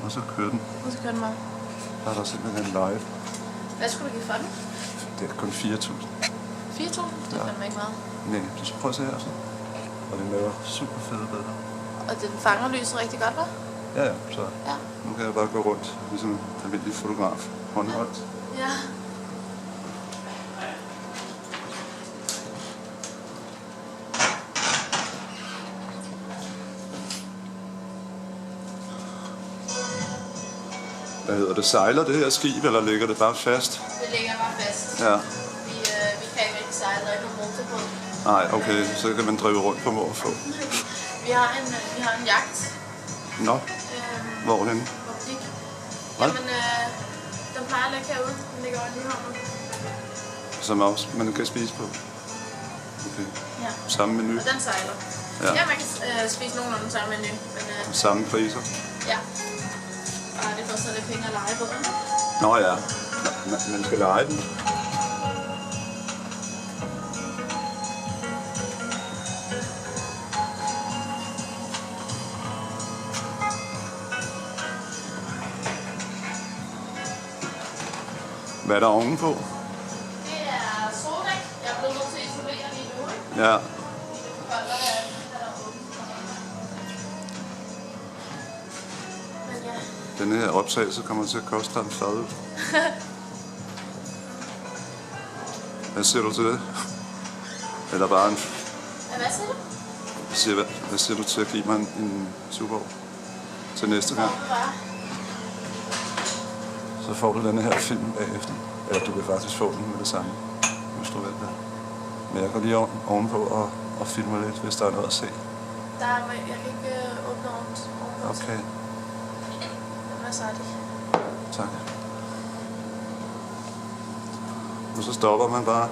Og så kører den. Og så kører den meget. Der er der simpelthen live. Hvad skulle du give for den? Det er kun 4.000. 4.000? Det er fandme ikke meget. Nej, du skal prøve at se her så. Og den laver super fede billeder. Og den fanger lyset rigtig godt, hva'? Ja, så Ja. nu kan jeg bare gå rundt, ligesom en almindelig fotograf. Håndholdt. Ja. Hvad hedder det? Sejler det her skib, eller ligger det bare fast? Det ligger bare fast. Ja. Vi kan ikke rigtig sejle, der er ikke nogen motor på. Nej, okay, så kan man drive rundt på mor og få. Vi har en jagt. Nå, hvorhenne? Optik. Hvad? Jamen, den plejer at ligge herude. Den ligger over lige hånden. Som også man kan spise på. Okay. Ja. Samme menu, Og den sejler. Ja. Ja, man kan spise nogenlunde samme menu. Men samme priser. ja. Og det koster lidt penge at lege på den. Nå ja, man skal lege den. Hvad er der ovenpå? Det er soldæk. Jeg er blevet nødt til at isolere lige nu, ikke? Ja, Men ja. den her optagelse kommer til at koste en fadøl. Hvad siger du til det? Eller bare en... Ja, hvad siger du? Hvad siger du til at give mig en Tuborg til næste gang? Så får du denne her film bagefter. Eller du kan faktisk få den med det samme, hvis du vil det. Men jeg går lige ovenpå og filmer lidt, hvis der er noget at se. Jeg kan ikke åbne ovenpå. Okay, Den er sejlig. tak. Og så stopper man bare.